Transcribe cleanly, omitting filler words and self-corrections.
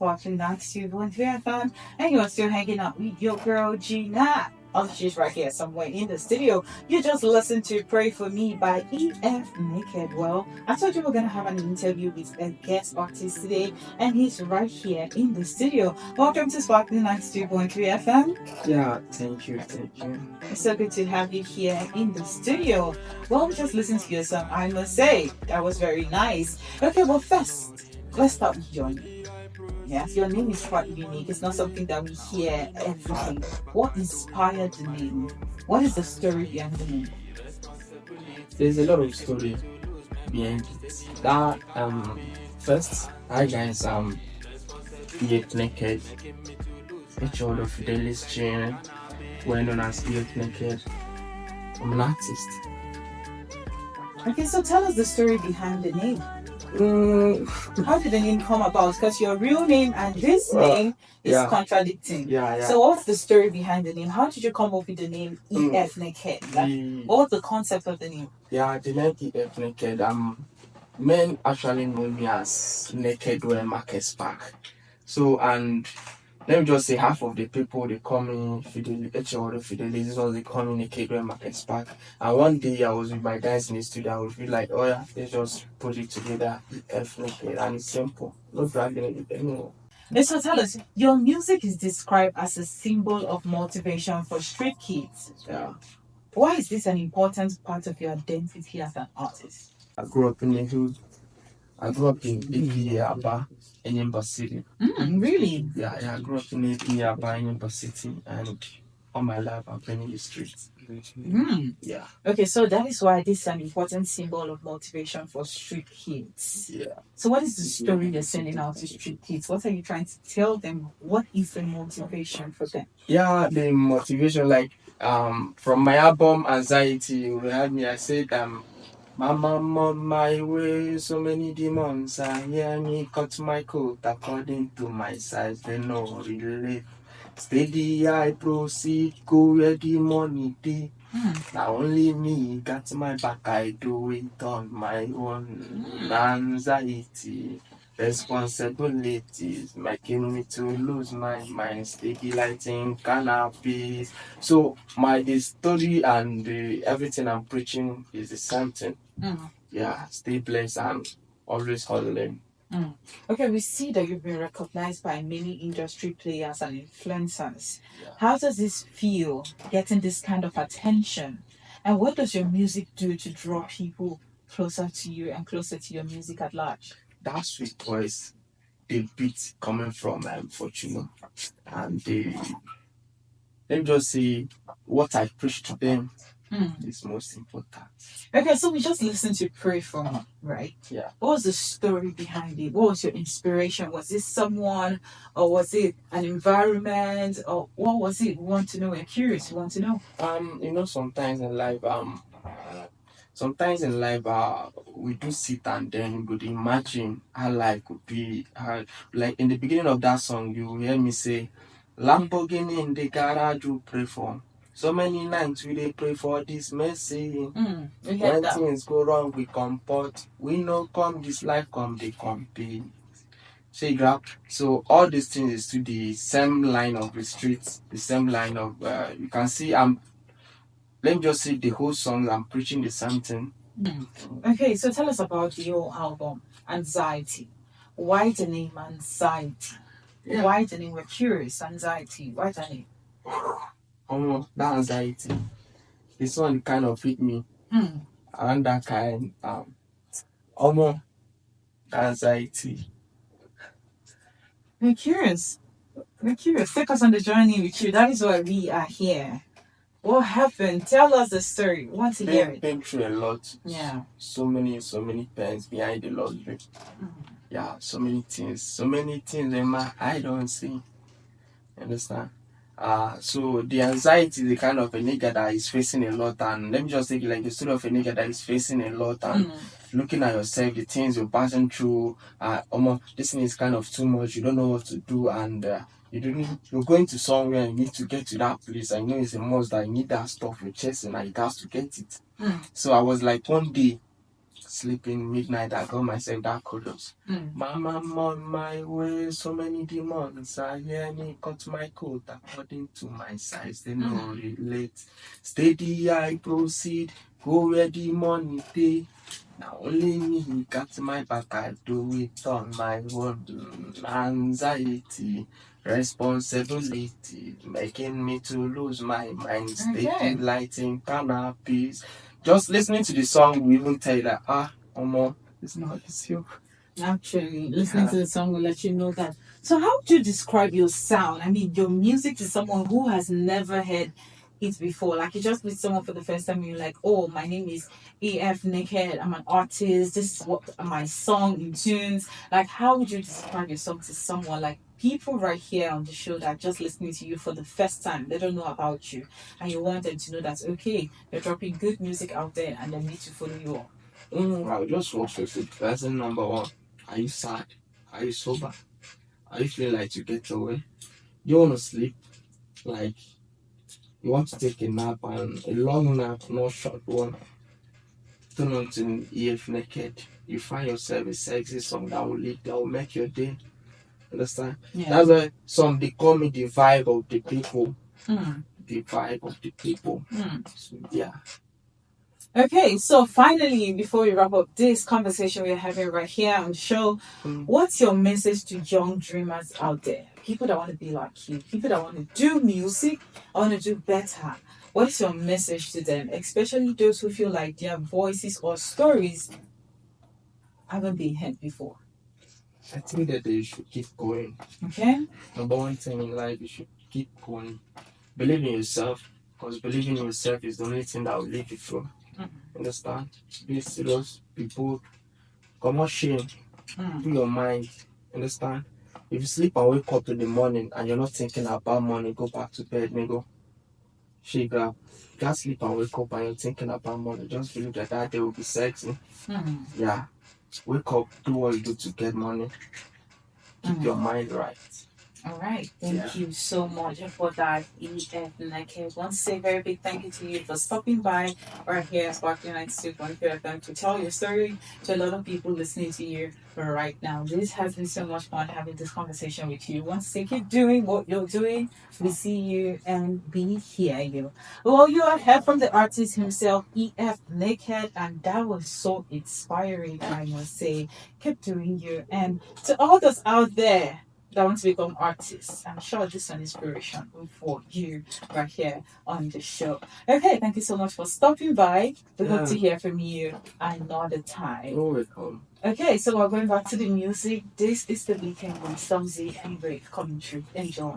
watching that Studio 3 FM, and you're still hanging out with your girl Gina. Oh, she's right here somewhere in the studio. You just listened to Pray For Me by EF Naked. Well, I told you we're going to have an interview with a guest artist today, and he's right here in the studio. Welcome to Sparkling 92.3 FM. Yeah, thank you. It's so good to have you here in the studio. Well, we just listened to your song, I must say. That was very nice. Okay, well, first, let's start with your name. Yes, your name is quite unique. It's not something that we hear every day. What inspired the name? What is the story behind the name? There's a lot of story behind it. That first, hi guys, Get Naked, featured of Fidelis Chain, well known as Get Naked. I'm an artist. Okay, so tell us the story behind the name. How did the name come about? Because your real name and this name is contradicting. Yeah. So what's the story behind the name? How did you come up with the name EF Naked? What was the concept of the name? Yeah, the name EF Naked. Men actually know me as Naked Wear Marcus Park. So, and let me just say, half of the people they call me Fidelis, or they call me Naked Wear Marcus Park. And one day I was with my guys in the studio, I would feel like, oh yeah, let's just put it together, EF Naked, and it's simple. No dragging it anymore. So tell us, your music is described as a symbol of motivation for street kids. Yeah. Why is this an important part of your identity as an artist? I grew up in the hood. I grew up in Aba in Yamba City. Really? Yeah, I grew up in Aba in Yamba City, and all my life I've been in the streets. Yeah. Okay, so that is why this is an important symbol of motivation for street kids. Yeah. So what is the story you're sending out to street kids? What are you trying to tell them? What is the motivation for them? Yeah, the motivation, like from my album Anxiety, you heard me, I said Mama, I'm on my way, so many demons are hear me cut my coat according to my size, they know relief. Steady, I proceed, go where the money be. Now only me got my back, I do it on my own. Anxiety, responsibilities, making me to lose my mind. Steady lighting cannabis. So the story and everything I'm preaching is the same thing. Yeah, stay blessed and always hustling. Okay, we see that you've been recognized by many industry players and influencers. Yeah. How does this feel, getting this kind of attention? And what does your music do to draw people closer to you and closer to your music at large? That sweet voice, the beat coming from Fortuna, and let me just say what I preach to them is most important. Okay, so we just listened to Pray For Me, right? Yeah. What was the story behind it? What was your inspiration? Was this someone, or was it an environment, or what was it? We want to know. We're curious. We want to know. Sometimes in life, we do sit and then we would imagine how life could be. Like in the beginning of that song, you hear me say, Lamborghini in the garage, you pray for. So many nights we dey pray for this mercy. When things go wrong, we comport. We know come this life, come they compete. So all these things is to the same line of the streets, the same line of you can see let me just say the whole song I'm preaching the same thing. Okay, so tell us about your album Anxiety. Why the name Anxiety? Yeah. Why the name? We're curious. Anxiety. Why the name? That anxiety. This one kind of hit me. Around that kind that anxiety. We're curious. Take us on the journey with you. That is why we are here. What happened? Tell us the story. We want to hear it. Been through a lot. Yeah. So many pains behind the lottery. Yeah, so many things in my I don't see. Understand? So the anxiety is the kind of a nigga that is facing a lot, and let me just take it like the story of a nigga that is facing a lot and looking at yourself, the things you're passing through. This thing is kind of too much. You don't know what to do, and you're going to somewhere and you need to get to that place. I know it's a must that you need that stuff you're chasing and you got to get it. So I was like one day sleeping midnight. I got myself that chorus. Mama, I'm on my way. So many demons are here. Me cut my coat according to my size. They no relate. Steady, I proceed. Go where the money day. Now only me got my back. I do it on my own. Anxiety, responsibility, making me to lose my mind. Steady lighting canopies. Just listening to the song will even tell you that Omo, it's not it's you. Actually, listening to the song will let you know that. So, how would you describe your sound? I mean, your music to someone who has never heard it before. Like, you just meet someone for the first time, and you're like, "Oh, my name is EF Naked. I'm an artist. This is what my song in tunes." Like, how would you describe your song to someone? Like, people right here on the show that are just listening to you for the first time, they don't know about you, and you want them to know that okay, you're dropping good music out there, and they need to follow you up. I'll just watch the person. Number one, are you sad? Are you sober? Are you feeling like you get away? You want to sleep? Like you want to take a nap and a long nap, not short one. Turn on to EF Naked. You find yourself a sexy song that will make your day. Understand? Yeah. That's why some they call me the vibe of the people. The vibe of the people. So, yeah. Okay, so finally, before we wrap up this conversation we're having right here on the show, what's your message to young dreamers out there? People that want to be like you, people that want to do music, want to do better. What is your message to them, especially those who feel like their voices or stories haven't been heard before? I think that they should keep going. Okay. Number one thing in life, you should keep going. Believe in yourself, because believing in yourself is the only thing that will lead you through. Understand? Be serious, be bold. Come on, shame. Do your mind. Understand? If you sleep and wake up in the morning and you're not thinking about money, go back to bed, nigga. Shake up. You can't sleep and wake up and you're thinking about money. Just believe that day will be sexy. Yeah. Wake up, do what you do to get money. Keep your mind right. All right. Thank you so much for that, EF Naked. I want to say a very big thank you to you for stopping by right here at Sparkling 92.3 FM to tell your story to a lot of people listening to you right now. This has been so much fun having this conversation with you. Once to keep doing what you're doing, we see you and we hear you. Well, you have heard from the artist himself, EF Naked, and that was so inspiring, I must say. Keep doing you. And to all those out there that want to become artists, I'm sure this is an inspiration for you right here on the show. Okay, thank you so much for stopping by. We hope to hear from you another time. You're welcome. Okay, so we're going back to the music. This is the weekend with Stormzy and Brave coming through. Enjoy.